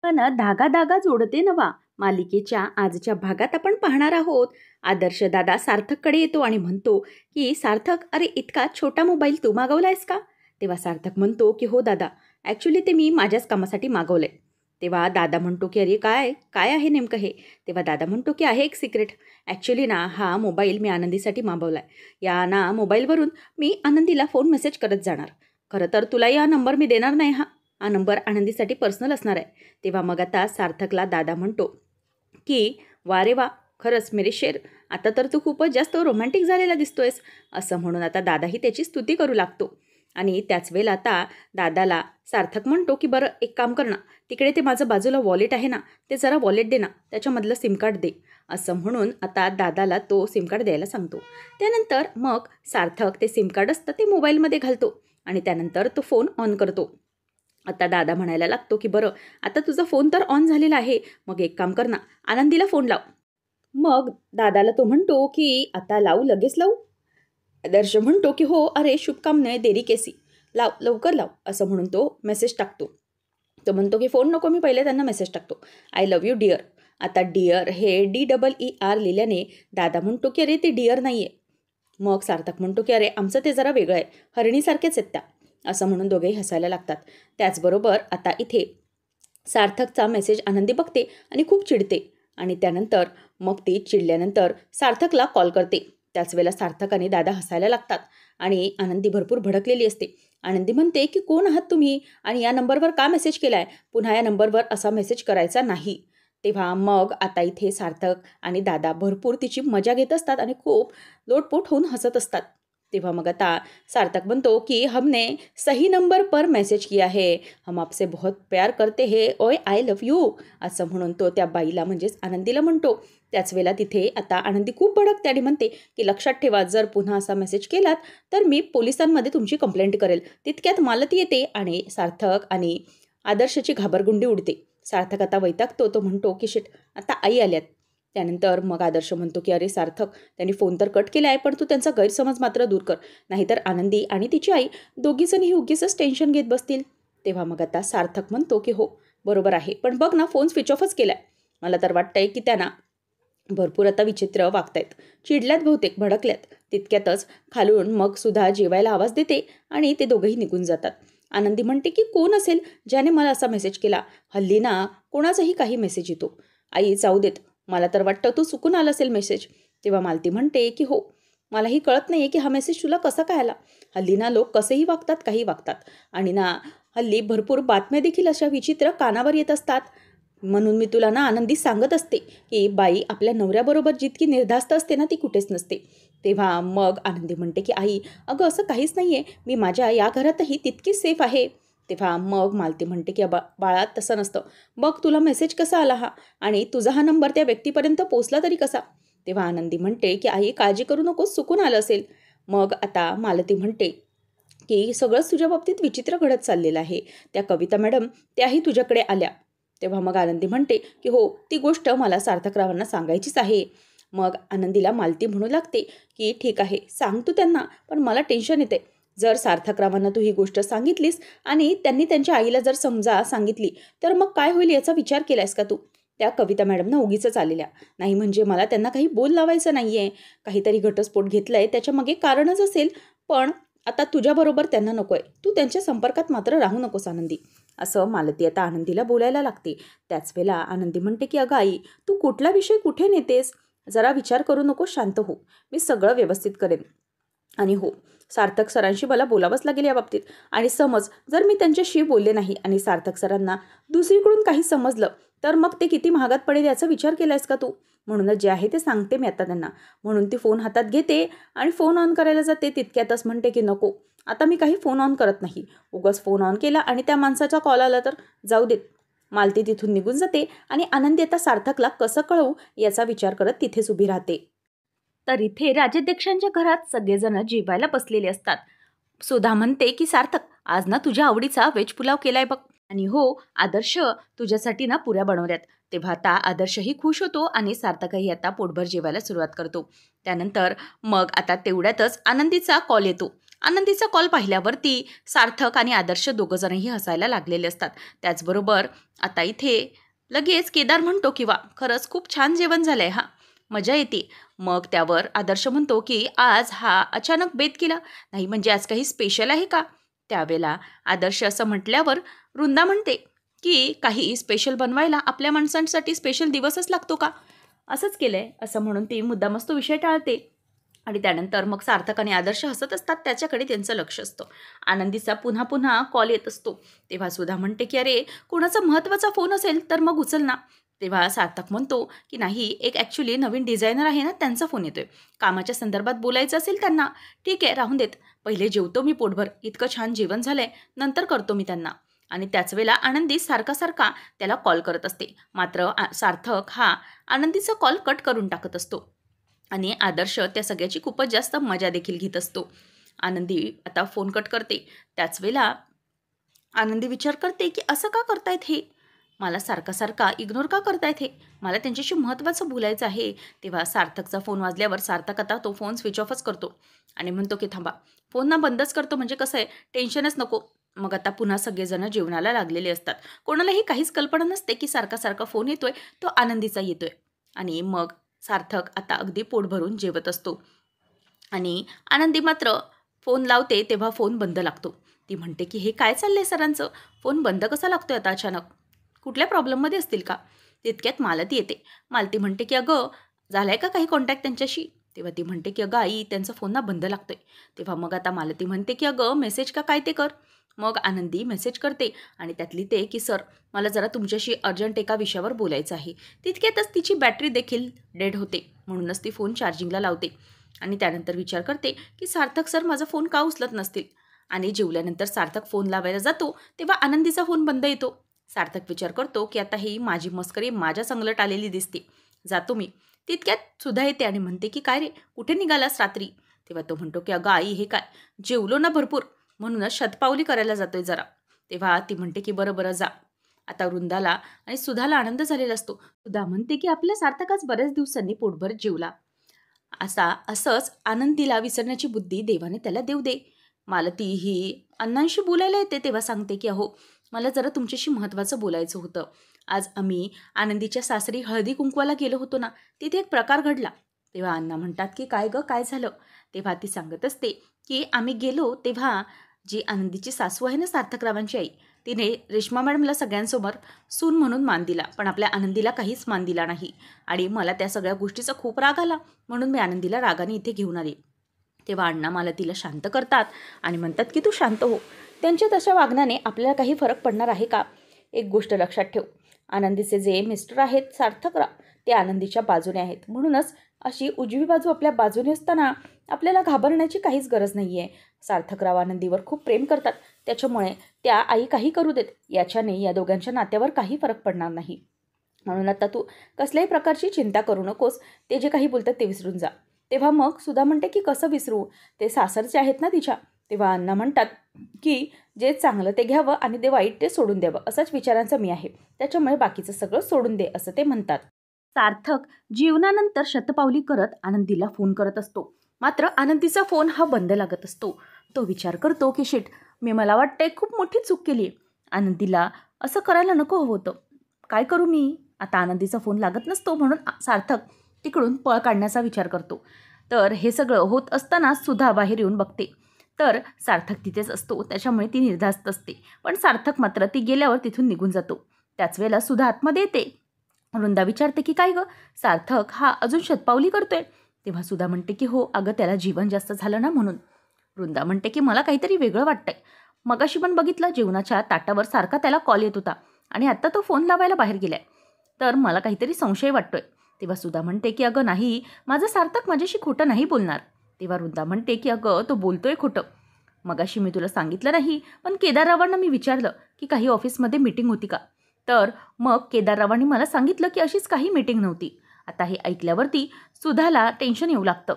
पण धागा धागा जोडते नवा मालिकेच्या आजच्या भागात आपण पाहणार आहोत. आदर्श दादा सार्थककडे येतो आणि म्हणतो की सार्थक, अरे इतका छोटा मोबाईल तू मागवलायस का? तेव्हा सार्थक म्हणतो की हो दादा, ॲक्च्युली ते मी माझ्याच कामासाठी मागवलंय. तेव्हा दादा म्हणतो की अरे काय काय आहे नेमकं हे? तेव्हा दादा म्हणतो की आहे एक सिक्रेट. ॲक्च्युली ना हा मोबाईल मी आनंदीसाठी मागवलाय. या ना मोबाईलवरून मी आनंदीला फोन मेसेज करत जाणार. खरं तर तुला या नंबर मी देणार नाही. हा नंबर आनंदीसाठी पर्सनल असणार आहे. तेव्हा मग आता सार्थकला दादा म्हणतो की वा रे वा, खरंच मेरे शेर, आता तर तू खूपच जास्त रोमॅन्टिक झालेला दिसतोयस. असं म्हणून आता दादाही त्याची स्तुती करू लागतो. आणि त्याच वेळेला आता दादाला सार्थक म्हणतो की बरं एक काम कर ना, तिकडे ते माझं बाजूला वॉलेट आहे ना, ते जरा वॉलेट दे ना, त्याच्यामधलं सिम कार्ड दे. असं म्हणून आता दादाला तो सिम कार्ड द्यायला सांगतो. त्यानंतर मग सार्थक ते सिम कार्ड असतं ते मोबाईलमध्ये घालतो आणि त्यानंतर तो फोन ऑन करतो. आता दादा म्हणायला लागतो की बरं आता तुझा फोन तर ऑन झालेला आहे, मग एक काम कर ना, आनंदीला फोन लाव. मग दादाला तो म्हणतो की आता लावू, लगेच लावू? आदर्श म्हणतो की हो, अरे शुभकामने देरी केसी, लाव लवकर लाव. असं म्हणून तो मेसेज टाकतो. तो म्हणतो की फोन नको, मी पहिले त्यांना मेसेज टाकतो. I love you dear. आता डिअर हे DEER लिहिल्याने दादा म्हणतो की अरे ते डिअर नाही आहे. मग सार्थक म्हणतो की अरे आमचं ते जरा वेगळं आहे, हरणीसारखेच आहेत त्या. असं म्हणून दोघेही हसायला लागतात. त्याचबरोबर आता इथे सार्थकचा मेसेज आनंदी बघते आणि खूप चिडते. आणि त्यानंतर मग ती चिडल्यानंतर सार्थकला कॉल करते. त्याच वेळेला सार्थक आणि दादा हसायला लागतात आणि आनंदी भरपूर भडकलेली असते. आनंदी म्हणते की कोण आहात तुम्ही आणि या नंबरवर का मेसेज केला आहे? पुन्हा या नंबरवर असा मेसेज करायचा नाही. तेव्हा मग आता इथे सार्थक आणि दादा भरपूर तिची मजा घेत असतात आणि खूप लोटपोट होऊन हसत असतात. तेव्हा मग आता सार्थक म्हणतो की हमने सही नंबर पर मैसेज किया है, हम आपसे बहुत प्यार करते हैं, ओय आय लव्ह यू. असं म्हणून तो त्या बाईला म्हणजेच आनंदीला म्हणतो. त्याच वेळेला तिथे आता आनंदी खूप भडकते आणि म्हणते की लक्षात ठेवा, जर पुन्हा असा मेसेज केलात तर मी पोलिसांमध्ये तुमची कंप्लेंट करेल. तितक्यात मालती येते आणि सार्थक आणि आदर्शची घाबरगुंडी उडते. सार्थक आता वैतागतो. तो म्हणतो की शिट, आता आई आल्यात. त्यानंतर मग आदर्श म्हणतो की अरे सार्थक, त्यांनी फोन तर कट केला आहे, पण तू त्यांचा गैरसमज मात्र दूर कर, नाहीतर आनंदी आणि तिची आई दोघीजणही उगीचच टेन्शन घेत बसतील. तेव्हा मग आता सार्थक म्हणतो की हो बरोबर आहे, पण बघ ना फोन स्विच ऑफच केला आहे. मला तर वाटतंय की त्यांना भरपूर आता विचित्र वागतायत, चिडल्यात, बहुतेक भडकल्यात. तितक्यातच खालून मग सुद्धा जेवायला आवाज देते आणि ते दोघंही निघून जातात. आनंदी म्हणते की कोण असेल ज्याने मला असा मेसेज केला? हल्ली ना कोणाचाही काही मेसेज येतो. आई जाऊ देत, मला तर वाटतं तू चुकून आला असेल मेसेज. तेव्हा मालती म्हणते की हो, मलाही कळत नाही की हा मेसेज तुला कसा काय आला. हल्ली ना लोक कसेही वागतात, काही वागतात. आणि ना हल्ली भरपूर बातम्या देखील अशा विचित्र कानावर येत असतात. म्हणून मी तुला ना आनंदी सांगत असते की बाई आपल्या नवऱ्याबरोबर जितकी निर्धास्त असते ना ती कुठेच नसते. तेव्हा मग आनंदी म्हणते की आई अगं असं काहीच नाही आहे, मी माझ्या या घरातही तितकीच सेफ आहे. तेव्हा मग मालती म्हणते की बाळा तसं नसतं, बघ तुला मेसेज कसा आला हा, आणि तुझा हा नंबर त्या व्यक्तीपर्यंत पोचला तरी कसा? तेव्हा आनंदी म्हणते की आई काळजी करू नकोस, चुकून आलं असेल. मग आता मालती म्हणते की सगळंच तुझ्या बाबतीत विचित्र घडत चाललेलं आहे. त्या कविता मॅडम त्याही तुझ्याकडे आल्या. तेव्हा मग आनंदी म्हणते की हो, ती गोष्ट मला सार्थकरावांना सांगायचीच आहे. मग आनंदीला मालती म्हणू लागते की ठीक आहे, सांग तू त्यांना, पण मला टेन्शन येते. जर सार्थकरावांना तू ही गोष्ट सांगितलीस आणि त्यांनी त्यांच्या आईला जर समजा सांगितली तर मग काय होईल याचा विचार केलायस का तू? त्या कविता मॅडमना उगीचच आलेल्या नाही, म्हणजे मला त्यांना काही बोल लावायचं नाही आहे. काहीतरी घटस्फोट घेतला आहे, त्याच्यामागे कारणच असेल. पण आता तुझ्याबरोबर त्यांना नको आहे, तू त्यांच्या संपर्कात मात्र राहू नकोस आनंदी. असं मालती आता आनंदीला बोलायला लागते. त्याच वेळेला आनंदी म्हणते की अगं आई, तू कुठला विषय कुठे नेतेस? जरा विचार करू नको, शांत हो, मी सगळं व्यवस्थित करेन. आणि हो, सार्थक सरांशी मला बोलावंच लागेल या बाबतीत. आणि समज जर मी त्यांच्याशी बोलले नाही आणि सार्थक सरांना दुसरीकडून काही समजलं तर मग ते किती महागात पडेल याचा विचार केलायस का तू? म्हणूनच जे आहे ते सांगते मी आता त्यांना. म्हणून ती फोन हातात घेते आणि फोन ऑन करायला जाते. तितक्यातच म्हणते की नको, आता मी काही फोन ऑन करत नाही. उगाच फोन ऑन केला आणि त्या माणसाचा कॉल आला तर जाऊ देत. मालती तिथून निघून जाते आणि आनंदी आता सार्थकला कसं कळवू याचा विचार करत तिथेच उभी राहते. तर इथे राजाध्यक्षांच्या घरात सगळेजण जेवायला बसलेले असतात. सुधा म्हणते की सार्थक, आज ना तुझ्या आवडीचा व्हेज पुलाव केलाय बघ. आणि हो आदर्श, तुझ्यासाठी ना पुऱ्या बनवल्यात. तेव्हा आता आदर्शही खुश होतो आणि सार्थकही आता पोटभर जेवायला सुरुवात करतो. त्यानंतर मग आता तेवढ्यातच आनंदीचा कॉल येतो. आनंदीचा कॉल पाहिल्यावरती सार्थक आणि आदर्श दोघंजणही हसायला लागलेले असतात. त्याचबरोबर आता इथे लगेच केदार म्हणतो की वा, खरंच खूप छान जेवण झालंय हा, मजा येते. मग त्यावर आदर्श म्हणतो की आज हा अचानक बेत केला नाही, म्हणजे आज काही स्पेशल आहे का? त्यावेळेला आदर्श असं म्हटल्यावर वृंदा म्हणते की काही स्पेशल बनवायला आपल्या माणसांसाठी स्पेशल दिवसच लागतो का? असंच केलंय असं म्हणून ती मुद्दामच तो विषय टाळते. आणि त्यानंतर मग सार्थक आणि आदर्श हसत असतात, त्याच्याकडे त्यांचं लक्ष असतं. आनंदीचा पुन्हा पुन्हा कॉल येत असतो. तेव्हा सुधा म्हणते की अरे, कोणाचा महत्त्वाचा फोन असेल तर मग उचल ना. तेव्हा सार्थक म्हणतो की नाही, एक ॲक्च्युली नवीन डिझायनर आहे ना, त्यांचा फोन येतोय, कामाच्या संदर्भात बोलायचं असेल त्यांना. ठीक आहे, राहून देत, पहिले जेवतो मी पोटभर, इतकं छान जेवण झालंय, नंतर करतो मी त्यांना. आणि त्याच वेळेला आनंदी सारखा सारखा त्याला कॉल करत असते. मात्र सार्थक हा आनंदीचा कॉल कट करून टाकत असतो आणि आदर्श त्या सगळ्याची खूपच जास्त मजा देखील घेत असतो. आनंदी आता फोन कट करते. त्याच वेळेला आनंदी विचार करते की असं का करतायत हे, मला सारखा सारखा इग्नोर का करतायत हे, मला त्यांच्याशी महत्त्वाचं बोलायचं आहे. तेव्हा सार्थकचा फोन वाजल्यावर सार्थक आता तो फोन स्विच ऑफच करतो आणि म्हणतो की थांबा, फोन ना बंदच करतो, म्हणजे कसं आहे, टेन्शनच नको. मग आता पुन्हा सगळेजण जेवणाला लागलेले असतात. कोणालाही काहीच कल्पना नसते की सारखा सारखा फोन येतोय तो आनंदीचा येतोय. आणि मग सार्थक आता अगदी पोट भरून जेवत असतो आणि आनंदी मात्र फोन लावते तेव्हा फोन बंद लागतो. ती म्हणते की हे काय चाललंय सरांचं, फोन बंद कसा लागतोय आता अचानक, कुठल्या प्रॉब्लेममध्ये असतील का? तितक्यात मालती येते. मालती म्हणते की अगं, झालाय का काही कॉन्टॅक्ट त्यांच्याशी? तेव्हा ती म्हणते की अगं आई, त्यांचा फोन ना बंद लागतोय. तेव्हा मग आता मालती म्हणते की अगं, मेसेज का काय ते कर. मग आनंदी मेसेज करते आणि त्यात लिहिते की सर, मला जरा तुमच्याशी अर्जंट एका विषयावर बोलायचं आहे. तितक्यातच तिची बॅटरी देखील डेड होते, म्हणूनच ती फोन चार्जिंगला लावते आणि त्यानंतर विचार करते की सार्थक सर माझा फोन का उचलत नसतील. आणि जेवल्यानंतर सार्थक फोन लावायला जातो तेव्हा आनंदीचा फोन बंद येतो. सार्थक विचार करतो की आता ही माझी मस्करी माझ्या संगलट आलेली दिसते, जातो मी. तितक्यात सुद्धा येते आणि म्हणते की काय रे, कुठे निघालास रात्री? तेव्हा तो म्हणतो की अगं आई, हे काय, जेवलो ना भरपूर, म्हणूनच शतपावली करायला जातोय जरा. तेव्हा ती म्हणते की बरं बरं जा. आता वृंदाला आणि सुधाला आनंद झालेला असतो. सुधा म्हणते की आपल्या सार्थकच बऱ्याच दिवसांनी पोटभर जेवला, असंच आनंदीला विसरण्याची बुद्धी देवाने त्याला देऊ दे. मालती ही अण्णांशी बोलायला येते तेव्हा सांगते की अहो, मला जरा तुमच्याशी महत्त्वाचं बोलायचं होतं. आज आम्ही आनंदीच्या सासरी हळदी कुंकवाला गेलो होतो ना, तिथे एक प्रकार घडला. तेव्हा अण्णा म्हणतात की काय गं, काय झालं? तेव्हा ती सांगत असते की आम्ही गेलो तेव्हा जी आनंदीची सासू आहे ना, सार्थकरावांची आई, तिने रेश्मा मॅडमला सगळ्यांसमोर सून म्हणून मान दिला, पण आपल्या आनंदीला काहीच मान दिला नाही. आणि मला त्या सगळ्या गोष्टीचा खूप राग आला, म्हणून मी आनंदीला रागाने इथे घेऊन आले. तेव्हा अण्णा मला तिला शांत करतात आणि म्हणतात की तू शांत हो. त्यांच्या तशा वागण्याने आपल्याला काही फरक पडणार आहे का? एक गोष्ट लक्षात ठेव, आनंदीचे जे मिस्टर आहेत सार्थकराव, ते आनंदीच्या बाजूने आहेत. म्हणूनच अशी उजवी बाजू आपल्या बाजूने असताना आपल्याला घाबरण्याची काहीच गरज नाही आहे. सार्थकराव आनंदीवर खूप प्रेम करतात, त्याच्यामुळे त्या आई काही करू देत, याच्याने या दोघांच्या नात्यावर काही फरक पडणार नाही. म्हणून आता तू कसल्याही प्रकारची चिंता करू नकोस, ते जे काही बोलतात ते विसरून जा. तेव्हा मग सुधा म्हणते की कसं विसरू, ते सासरचे आहेत ना तिच्या. तेव्हा अण्णा म्हणतात की जे चांगलं ते घ्यावं आणि ते वाईट ते सोडून द्यावं, असाच विचारांचं मी आहे, त्याच्यामुळे बाकीचं सगळं सोडून दे, असं ते म्हणतात. सार्थक जीवनानंतर शतपावली करत आनंदीला फोन करत असतो. मात्र आनंदीचा फोन हा बंद लागत असतो. तो विचार करतो की शिट, मला वाटतंय खूप मोठी चूक केली. आनंदीला असं करायला नको हवं होतं, काय करू मी? आता आनंदीचा फोन लागत नसतो म्हणून सार्थक तिकडून पळ काढण्याचा विचार करतो. तर हे सगळं होत असताना सुधा बाहेर येऊन बघते, तर सार्थक तिथेच असतो, त्याच्यामुळे ती निर्धास्त असते. पण सार्थक मात्र ती गेल्यावर तिथून निघून जातो. त्याच वेळेला सुधा आतमध्ये येते. वृंदा विचारते की काय गं, सार्थक हा अजून शतपावली करतोय? तेव्हा सुधा म्हणते की हो अगं, त्याला जीवन जास्त झालं ना म्हणून. वृंदा म्हणते की मला काहीतरी वेगळं वाटतंय, मगाशी पण बघितलं जेवणाच्या ताटावर सारखा त्याला कॉल येत होता आणि आता तो फोन लावायला बाहेर गेलाय, तर मला काहीतरी संशय वाटतोय. तेव्हा सुधा म्हणते की अगं नाही, माझं सार्थक माझ्याशी खोटं नाही बोलणार. तेव्हा वृंदा म्हणते की अगं, तो बोलतोय खोटं. मगाशी मी तुला सांगितलं नाही, पण केदाररावांना मी विचारलं की काही ऑफिसमध्ये मीटिंग होती का, तर मग केदाररावांनी मला सांगितलं की अशीच काही मीटिंग नव्हती. आता हे ऐकल्यावरती सुधाला टेन्शन येऊ लागतं.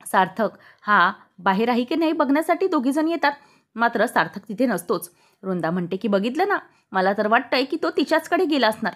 सार्थक हा बाहेर आहे की नाही बघण्यासाठी दोघीजण येतात, मात्र सार्थक तिथे नसतोच. वृंदा म्हणते की बघितलं ना, मला तर वाटतंय की तो तिच्याचकडे गेला असणार.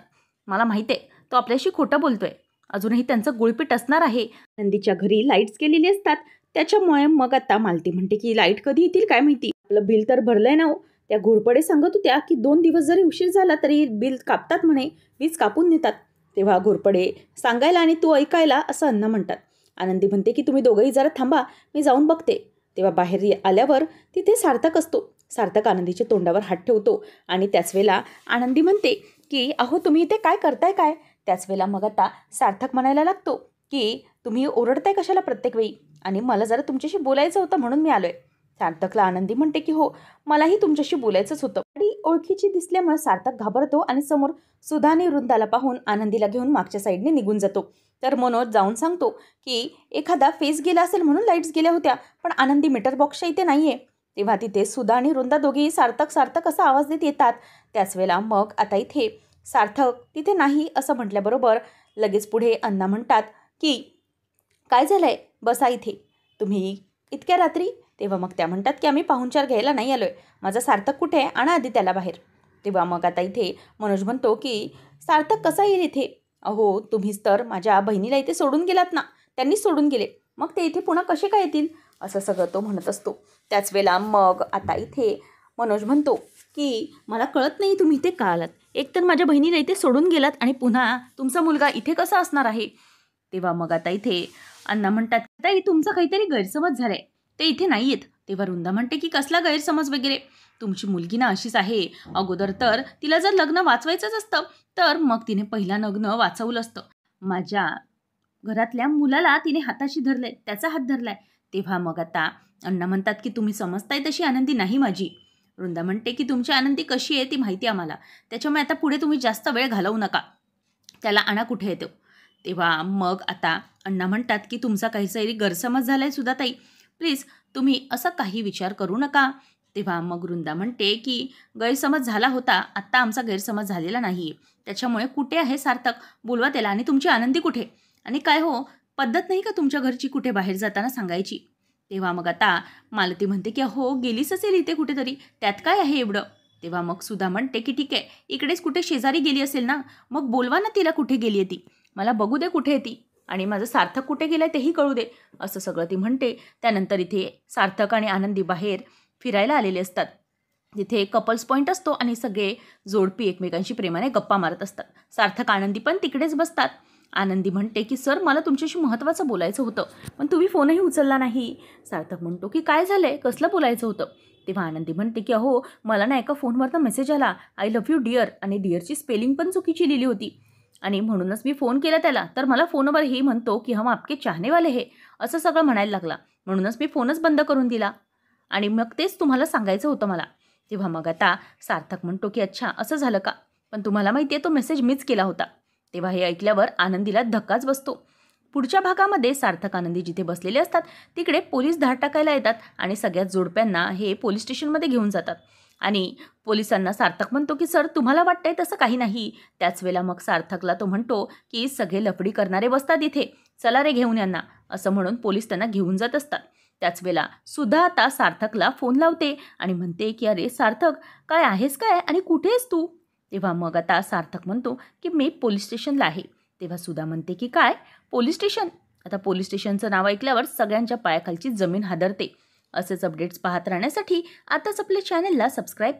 मला माहिती आहे तो आपल्याशी खोटं बोलतोय, अजूनही त्यांचं गुळपीट असणार आहे. नंदीच्या घरी लाईट्स गेलेली असतात, त्याच्यामुळे मग आता मालती म्हणते की लाईट कधी येतील काय माहिती, आपलं बिल तर भरलंय ना हो. त्या घोरपडे सांगत होत्या की 2 दिवस जरी उशीर झाला तरी बिल कापतात म्हणे, वीज कापून नेतात. तेव्हा घोरपडे सांगायला आणि तू ऐकायला असं अण्णा म्हणतात. आनंदी म्हणते की तुम्ही दोघंही जरा थांबा, मी जाऊन बघते. तेव्हा बाहेर आल्यावर तिथे सार्थक असतो. सार्थक आनंदीच्या तोंडावर हात ठेवतो आणि त्याच वेळेला आनंदी म्हणते की अहो तुम्ही इथे काय करताय काय. त्याच वेळेला मग आता सार्थक म्हणायला लागतो की तुम्ही ओरडताय कशाला प्रत्येक वेळी, आणि मला जरा तुमच्याशी बोलायचं होतं म्हणून मी आलोय. सार्थकला आनंदी म्हणते की हो, मलाही तुमच्याशी बोलायचंच होतं. आणि ओळखीची दिसल्यामुळे सार्थक घाबरतो आणि समोर सुधा आणि वृंदाला पाहून आनंदीला घेऊन मागच्या साईडने निघून जातो. तर मनोज जाऊन सांगतो की एखादा फेस गेला असेल म्हणून लाईट्स गेल्या होत्या, पण आनंदी मीटर बॉक्सच्या इथे नाहीये. तेव्हा तिथे सुधा आणि वृंदा दोघेही सार्थक सार्थक असा आवाज देत येतात. त्याच वेळेला मग आता इथे सार्थक तिथे नाही असं म्हटल्याबरोबर लगेच पुढे अण्णा म्हणतात की काय झालंय, बसा इथे, तुम्ही इतक्या रात्री. तेव्हा मग त्या म्हणतात की आम्ही पाहुणचार घ्यायला नाही आलोय, माझा सार्थक कुठे आहे, आणा आधी त्याला बाहेर. तेव्हा मग आता इथे मनोज म्हणतो की सार्थक कसा येईल इथे, अहो तुम्हीच तर माझ्या बहिणीला इथे सोडून गेलात ना, त्यांनीच सोडून गेले, मग ते इथे पुन्हा कसे काय येतील, असं सगळं तो म्हणत असतो. त्याच वेळेला मग आता इथे मनोज म्हणतो की मला कळत नाही तुम्ही इथे का आलात, एकतर माझ्या बहिणीला इथे सोडून गेलात आणि पुन्हा तुमचा मुलगा इथे कसा असणार आहे. तेव्हा मग आता इथे अण्णा म्हणतात ताई तुमचा काहीतरी गैरसमज झालाय, ते इथे नाही आहेत. तेव्हा वृंदा म्हणते की कसला गैरसमज वगैरे, तुमची मुलगी ना अशीच आहे, अगोदर तर तिला जर लग्न वाचवायचंच असतं तर मग तिने पहिला लग्न वाचवलं असतं, माझ्या घरातल्या मुलाला तिने हाताशी धरलंय, त्याचा हात धरलाय. तेव्हा मग आता अण्णा म्हणतात की तुम्ही समजताय तशी आनंदी नाही माझी. वृंदा म्हणते की तुमची आनंदी कशी आहे ती माहिती आम्हाला, त्याच्यामुळे आता पुढे तुम्ही जास्त वेळ घालवू नका, त्याला आणा कुठे येतो. तेव्हा मग आता अण्णा म्हणतात की तुमचा काहीतरी गैरसमज झाला आहे सुधाताई, प्लीज तुम्ही असा काही विचार करू नका. तेव्हा मग वृंदा म्हणते की गैरसमज झाला होता, आत्ता आमचा गैरसमज झालेला नाही आहे, त्याच्यामुळे कुठे आहे सार्थक, बोलवा त्याला, आणि तुमची आनंदी कुठे, आणि काय हो पद्धत नाही का तुमच्या घरची कुठे बाहेर जाताना सांगायची. तेव्हा मग आता मालती म्हणते की हो गेलीच असेल इथे कुठेतरी, त्यात काय आहे एवढं. तेव्हा मग सुधा म्हणते की ठीक आहे, इकडेच कुठे शेजारी गेली असेल ना, मग बोलवा ना तिला कुठे गेली आहे ती, मला बघू दे कुठे आहे ती, आणि माझं सार्थक कुठे गेलं आहे तेही कळू दे, असं सगळं ती म्हणते. त्यानंतर इथे सार्थक आणि आनंदी बाहेर फिरायला आलेले असतात. तिथे कपल्स पॉईंट असतो आणि सगळे जोडपी एकमेकांशी प्रेमाने गप्पा मारत असतात. सार्थक आनंदी पण तिकडेच बसतात. आनंदी म्हणते की सर मला तुमच्याशी महत्त्वाचं बोलायचं होतं, पण तुम्ही फोनही उचलला नाही. सार्थक म्हणतो की काय झालंय, कसलं बोलायचं होतं. तेव्हा आनंदी म्हणते की अहो मला ना एका फोनवरचा मेसेज आला, आय लव्ह यू डिअर, आणि डिअरची स्पेलिंग पण चुकीची लिहिली होती, आणि म्हणूनच मी फोन केला त्याला, तर मला फोनवर हे म्हणतो की हम आपके चाहने वाले है, असं सगळं म्हणायला लागला, म्हणूनच मी फोनच बंद करून दिला, आणि मग तेच तुम्हाला सांगायचं होतं मला. तेव्हा मग आता सार्थक म्हणतो की अच्छा असं झालं का, पण तुम्हाला माहिती आहे तो मेसेज मीच केला होता. तेव्हा हे ऐकल्यावर आनंदीला धक्काच बसतो. पुढच्या भागामध्ये सार्थक आनंदी जिथे बसलेले असतात तिकडे पोलीस धाड टाकायला येतात आणि सगळ्याच जोडप्यांना हे पोलीस स्टेशनमध्ये घेऊन जातात. आणि पोलिसांना सार्थक म्हणतो की सर तुम्हाला वाटतंय तसं काही नाही. त्याच वेळेला मग सार्थकला तो म्हणतो की सगळे लफडी करणारे बसतात इथे, चला रे घेऊन यांना, असं म्हणून पोलीस त्यांना घेऊन जात असतात. त्याच वेळेला सुद्धा आता सार्थकला फोन लावते आणि म्हणते की अरे सार्थक काय आहेस काय आणि कुठे आहेस तू. तेव्हा मग आता सार्थक म्हणतो की मी पोलीस स्टेशनला आहे. तेव्हा सुधा म्हणते की काय पोलीस स्टेशन. आता पोलीस स्टेशनचं नाव ऐकल्यावर सगळ्यांच्या पायाखालची जमीन हादरते. असेच अपडेट्स पाहत राहण्यासाठी आताच आपल्या चॅनलला सबस्क्राईब करा.